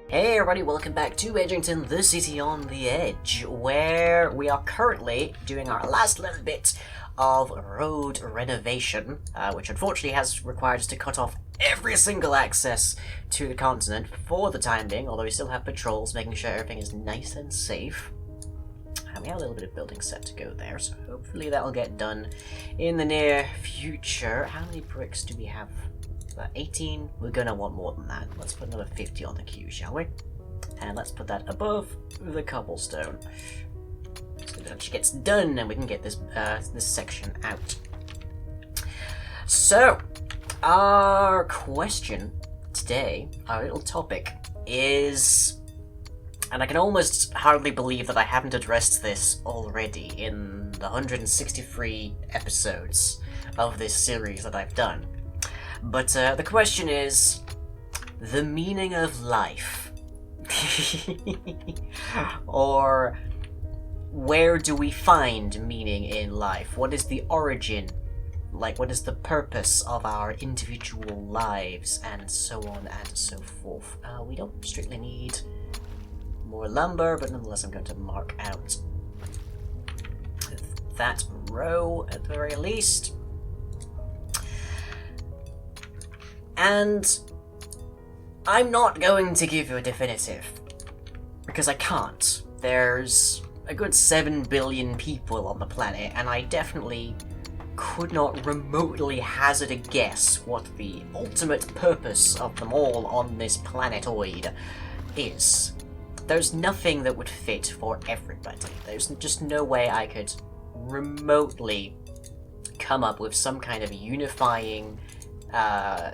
Hey everybody, welcome back to Edgington, the city on the edge, where we are currently doing our last little bit of road renovation, which unfortunately has required us to cut off every single access to the continent for the time being, although we still have patrols making sure everything is nice and safe. And we have a little bit of building set to go there, so hopefully that'll get done in the near future. How many bricks do we have? 18? We're gonna want more than that. Let's put another 50 on the queue, shall we? And let's put that above the cobblestone. So that she gets done and we can get this this section out. So, our question today, our little topic, is... And I can almost hardly believe that I haven't addressed this already in the 163 episodes of this series that I've done. But the question is, the meaning of life. Or, where do we find meaning in life? What is the origin? Like, what is the purpose of our individual lives? And so on and so forth. We don't strictly need more lumber, but nonetheless I'm going to mark out that row at the very least. And I'm not going to give you a definitive, because I can't. There's a good 7 billion people on the planet, and I definitely could not remotely hazard a guess what the ultimate purpose of them all on this planetoid is. There's nothing that would fit for everybody. There's just no way I could remotely come up with some kind of unifying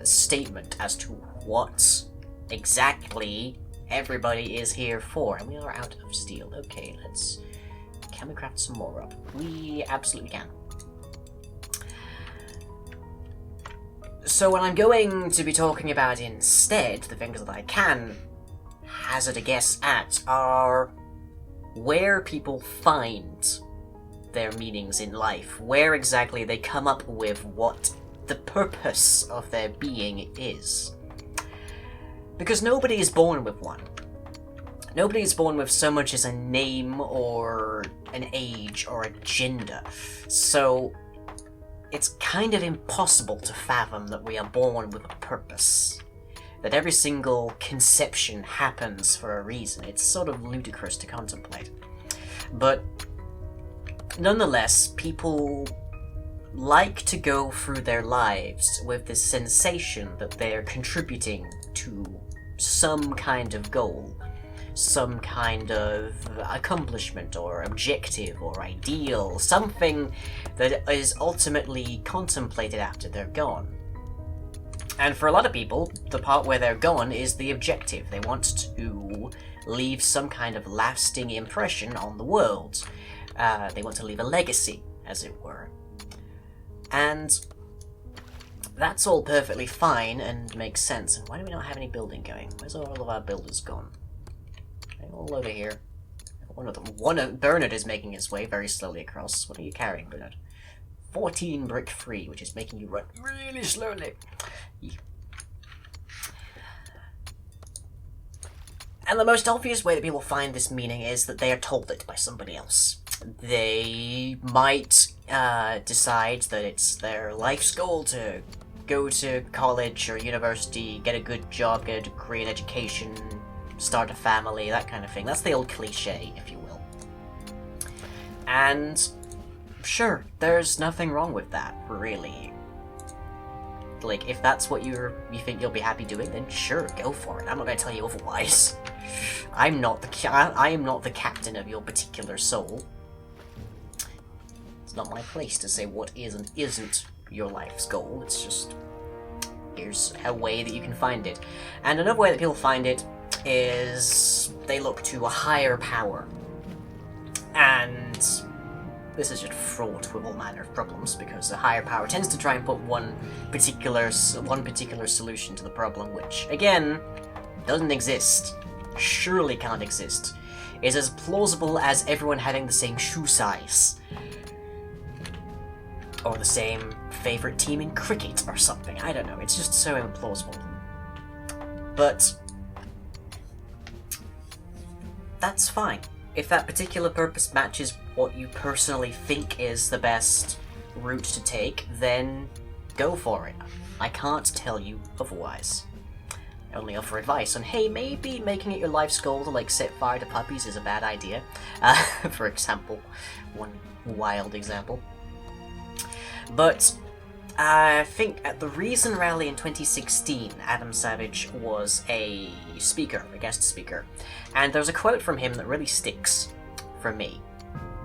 statement as to what exactly everybody is here for. And we are out of steel. Okay, can we craft some more up? We absolutely can. So what I'm going to be talking about instead, the things that I can hazard a guess at, are where people find their meanings in life, where exactly they come up with what the purpose of their being is. Because nobody is born with one. Nobody is born with so much as a name or an age or a gender. So it's kind of impossible to fathom that we are born with a purpose. That every single conception happens for a reason. It's sort of ludicrous to contemplate. But nonetheless, people like to go through their lives with this sensation that they're contributing to some kind of goal, some kind of accomplishment or objective or ideal, something that is ultimately contemplated after they're gone. And for a lot of people, the part where they're gone is the objective. They want to leave some kind of lasting impression on the world. They want to leave a legacy, as it were. And that's all perfectly fine and makes sense. And why do we not have any building going? Where's all of our builders gone? They're all over here. Bernard is making his way very slowly across. What are you carrying, Bernard? 14 brick free, which is making you run really slowly. And the most obvious way that people find this meaning is that they are told it by somebody else. They might decide that it's their life's goal to go to college or university, get a good job, get a degree in education, start a family, that kind of thing. That's the old cliche, if you will. And sure, there's nothing wrong with that, really. Like, if that's what you think you'll be happy doing, then sure, go for it. I'm not going to tell you otherwise. I am not the captain of your particular soul. It's not my place to say what is and isn't your life's goal. It's just, here's a way that you can find it. And another way that people find it is they look to a higher power. And this is just fraught with all manner of problems, because the higher power tends to try and put one particular solution to the problem, which, again, doesn't exist. Surely can't exist. Is as plausible as everyone having the same shoe size. Or the same favorite team in cricket or something. I don't know, it's just so implausible. But that's fine. If that particular purpose matches what you personally think is the best route to take, then go for it. I can't tell you otherwise. I only offer advice on, hey, maybe making it your life's goal to, like, set fire to puppies is a bad idea. For example. One wild example. But I think at the Reason Rally in 2016, Adam Savage was a guest speaker. And there's a quote from him that really sticks for me,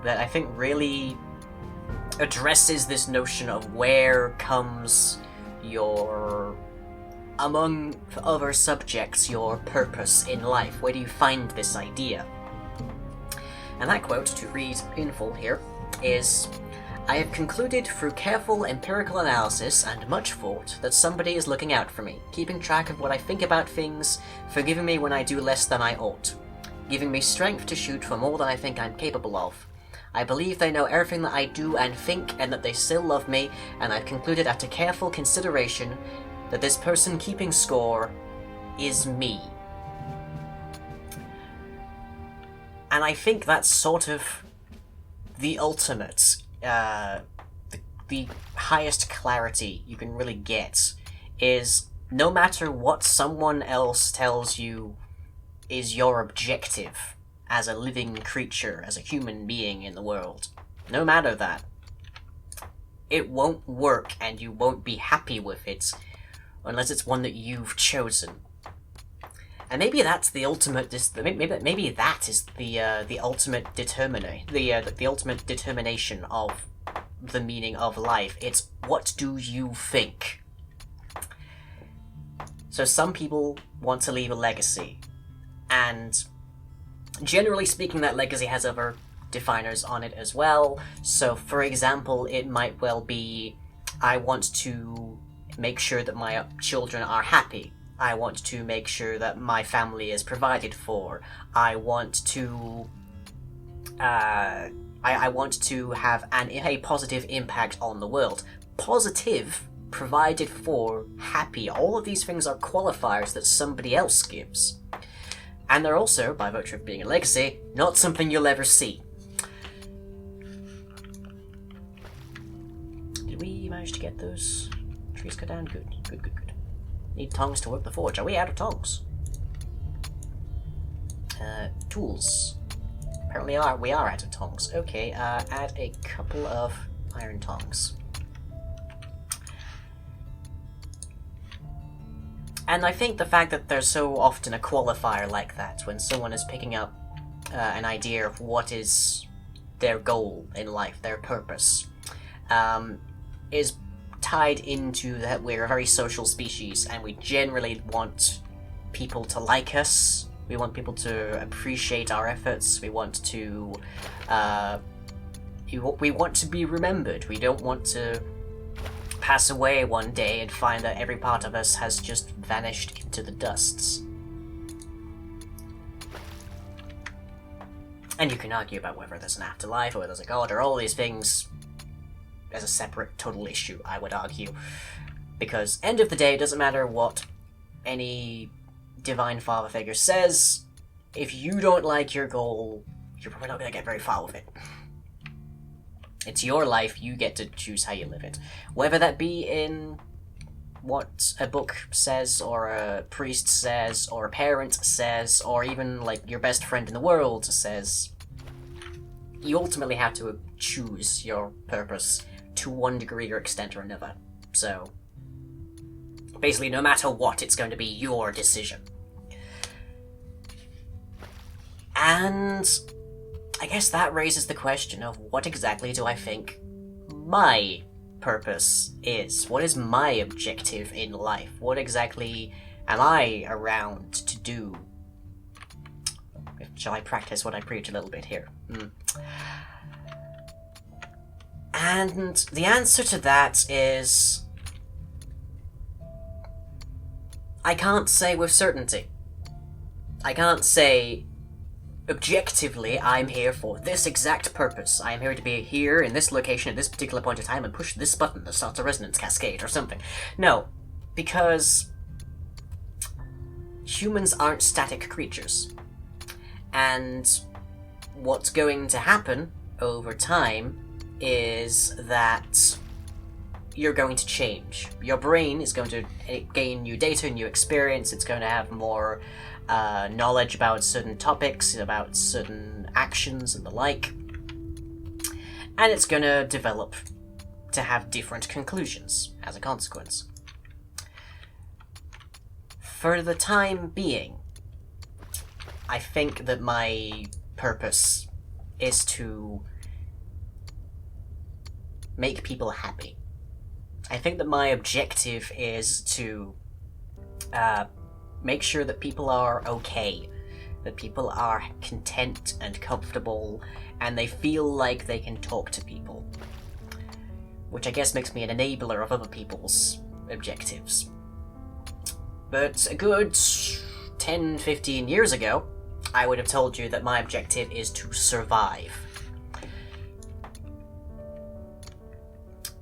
that I think really addresses this notion of where comes your, among other subjects, your purpose in life. Where do you find this idea? And that quote, to read in full here, is, I have concluded through careful empirical analysis and much thought that somebody is looking out for me, keeping track of what I think about things, forgiving me when I do less than I ought, giving me strength to shoot for more than I think I'm capable of. I believe they know everything that I do and think, and that they still love me, and I've concluded after careful consideration that this person keeping score is me. And I think that's sort of the ultimate, the highest clarity you can really get, is no matter what someone else tells you is your objective as a living creature, as a human being in the world, no matter that, it won't work and you won't be happy with it unless it's one that you've chosen. And maybe that's the ultimate. Maybe that is the ultimate the ultimate determination of the meaning of life. It's, what do you think? So some people want to leave a legacy, and generally speaking, that legacy has other definers on it as well. So, for example, it might well be, I want to make sure that my children are happy. I want to make sure that my family is provided for. I want to I want to have a positive impact on the world. Positive, provided for, happy. All of these things are qualifiers that somebody else gives. And they're also, by virtue of being a legacy, not something you'll ever see. Did we manage to get those trees cut down? Good. Need tongs to work the forge. Are we out of tongs? Tools. Apparently we are out of tongs. Okay, add a couple of iron tongs. And I think the fact that there's so often a qualifier like that, when someone is picking up an idea of what is their goal in life, their purpose, is tied into that we're a very social species, and we generally want people to like us. We want people to appreciate our efforts. We want to be remembered. We don't want to pass away one day and find that every part of us has just vanished into the dusts. And you can argue about whether there's an afterlife or whether there's a god or all these things as a separate total issue, I would argue. Because end of the day, it doesn't matter what any divine father figure says, if you don't like your goal, you're probably not going to get very far with it. It's your life, you get to choose how you live it. Whether that be in what a book says, or a priest says, or a parent says, or even like your best friend in the world says, you ultimately have to choose your purpose to one degree or extent or another. So, basically, no matter what, it's going to be your decision. And I guess that raises the question of what exactly do I think my purpose is? What is my objective in life? What exactly am I around to do? Shall I practice what I preach a little bit here? And the answer to that is, I can't say with certainty. I can't say objectively, I'm here for this exact purpose. I am here to be here in this location at this particular point in time and push this button that starts a resonance cascade or something. No, because humans aren't static creatures. And what's going to happen over time is that you're going to change. Your brain is going to gain new data, new experience. It's going to have more knowledge about certain topics, about certain actions and the like. And it's going to develop to have different conclusions as a consequence. For the time being, I think that my purpose is to make people happy. I think that my objective is to make sure that people are okay, that people are content and comfortable, and they feel like they can talk to people. Which I guess makes me an enabler of other people's objectives. But a good 10-15 years ago, I would have told you that my objective is to survive.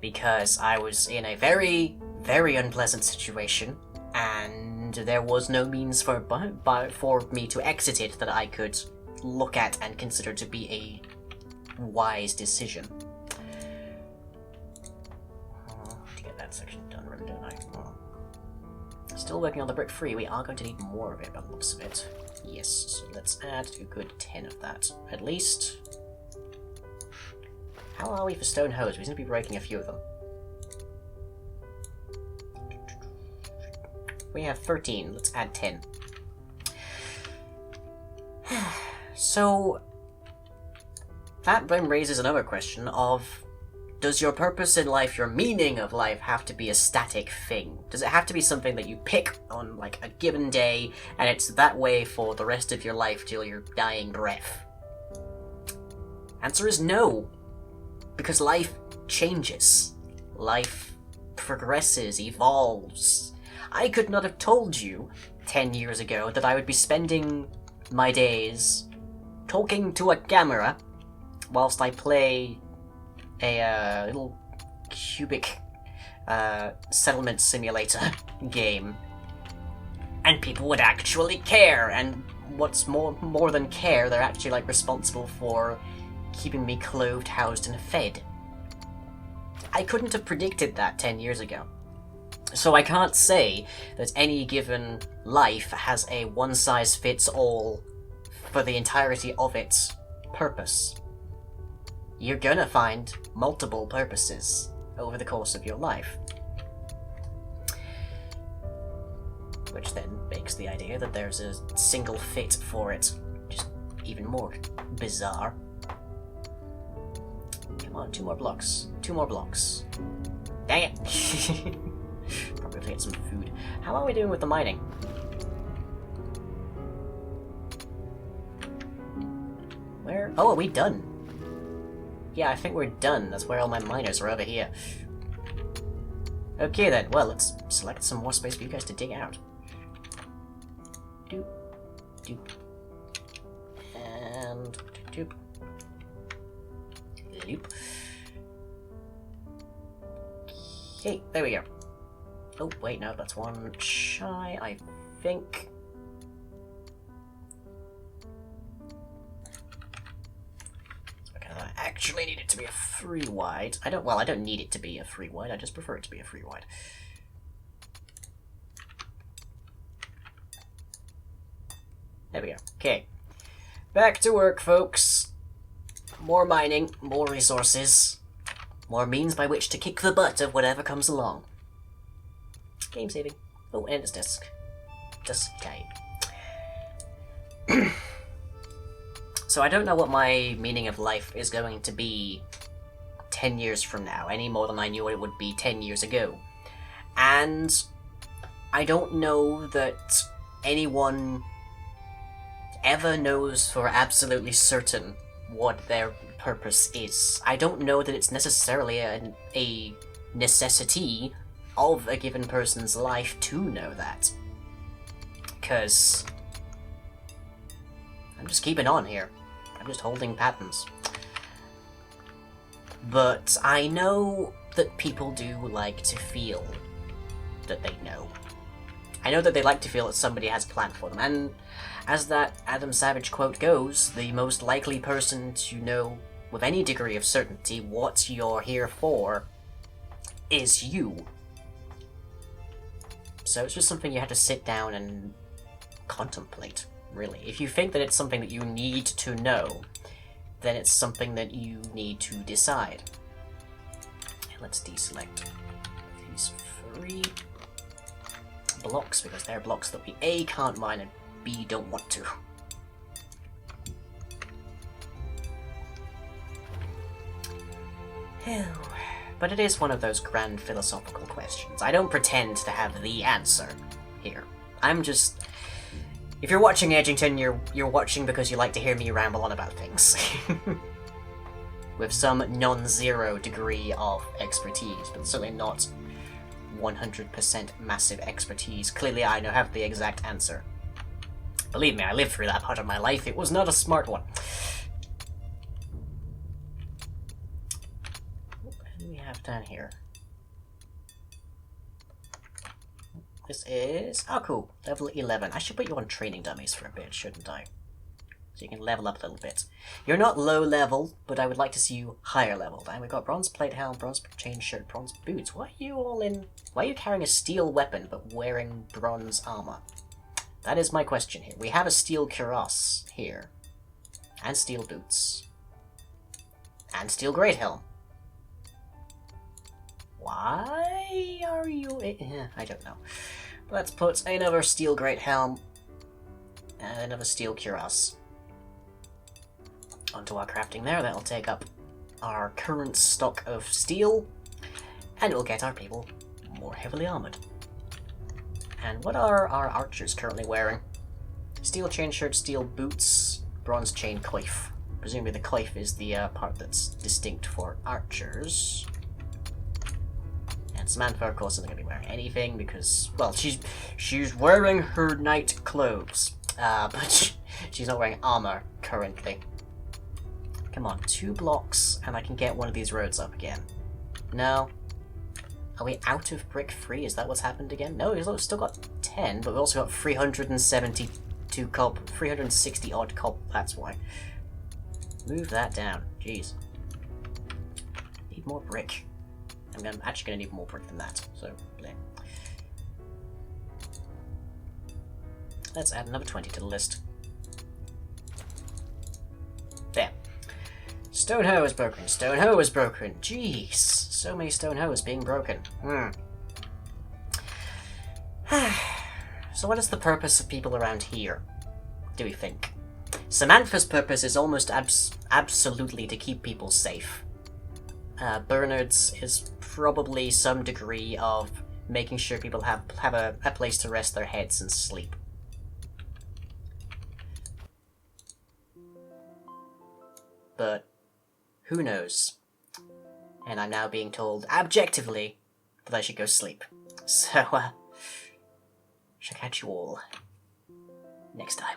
Because I was in a very, very unpleasant situation, and there was no means for me to exit it that I could look at and consider to be a wise decision. To get that section done, really, don't I? Still working on the brick free. We are going to need more of it by the looks of it. Yes, so let's add a good 10 of that, at least. How are we for stone hose? We seem to be breaking a few of them. We have 13. Let's add 10. So, that then raises another question of, does your purpose in life, your meaning of life, have to be a static thing? Does it have to be something that you pick on, like, a given day, and it's that way for the rest of your life till your dying breath? Answer is no. Because life changes. Life progresses, evolves. I could not have told you 10 years ago that I would be spending my days talking to a camera whilst I play a little cubic settlement simulator game. And people would actually care, and what's more than care, they're actually like responsible for keeping me clothed, housed, and fed. I couldn't have predicted that 10 years ago. So I can't say that any given life has a one-size-fits-all for the entirety of its purpose. You're gonna find multiple purposes over the course of your life. Which then makes the idea that there's a single fit for it just even more bizarre. Come on, 2 more blocks. 2 more blocks. Dang it! Probably have to get some food. How are we doing with the mining? Where? Oh, are we done? Yeah, I think we're done. That's where all my miners are, over here. Okay then, well, let's select some more space for you guys to dig out. Doop. Doop. And doop. Loop. Okay, there we go. Oh, wait, no, that's one shy, I think. Okay, I actually need it to be a 3 wide. I don't need it to be a 3 wide, I just prefer it to be a 3 wide. There we go. Okay. Back to work, folks. More mining, more resources, more means by which to kick the butt of whatever comes along. Game saving. Oh, and it's disk. Disk type. So I don't know what my meaning of life is going to be 10 years from now, any more than I knew it would be 10 years ago. And I don't know that anyone ever knows for absolutely certain what their purpose is. I don't know that it's necessarily a necessity of a given person's life to know that. Because I'm just keeping on here. I'm just holding patterns. But I know that people do like to feel that they know. I know that they like to feel that somebody has a plan for them, and as that Adam Savage quote goes, the most likely person to know with any degree of certainty what you're here for is you. So it's just something you have to sit down and contemplate, really. If you think that it's something that you need to know, then it's something that you need to decide. And let's deselect these 3 blocks, because they're blocks that we A, can't mine, and B, don't want to. But it is one of those grand philosophical questions. I don't pretend to have the answer here. I'm just... If you're watching Edgington, you're watching because you like to hear me ramble on about things. With some non-zero degree of expertise, but certainly not 100% massive expertise. Clearly I don't have the exact answer. Believe me, I lived through that part of my life. It was not a smart one. What do we have down here? This is... Oh, cool. Level 11. I should put you on training dummies for a bit, shouldn't I? So you can level up a little bit. You're not low level, but I would like to see you higher leveled. And we've got bronze plate helm, bronze chain shirt, bronze boots. Why are you all in... Why are you carrying a steel weapon but wearing bronze armor? That is my question here. We have a steel cuirass here. And steel boots. And steel great helm. Why are you... I don't know. Let's put another steel great helm and another steel cuirass onto our crafting there. That'll take up our current stock of steel, and it will get our people more heavily armored. And what are our archers currently wearing? Steel chain shirt, steel boots, bronze chain coif. Presumably the coif is the part that's distinct for archers. And Samantha, of course, isn't going to be wearing anything because, well, she's wearing her knight clothes, but she's not wearing armor currently. Come on, 2 blocks, and I can get one of these roads up again. No. Are we out of brick 3? Is that what's happened again? No, we've still got 10, but we've also got 372 cob, 360 odd cob, that's why. Move that down, jeez. Need more brick. I'm actually going to need more brick than that, so bleh. Let's add another 20 to the list. There. Stone hoe is broken. Stone hoe is broken. Jeez. So many stone hoes being broken. So what is the purpose of people around here, do we think? Samantha's purpose is almost absolutely to keep people safe. Bernard's is probably some degree of making sure people have a place to rest their heads and sleep. But who knows? And I'm now being told objectively that I should go sleep. So, shall catch you all next time.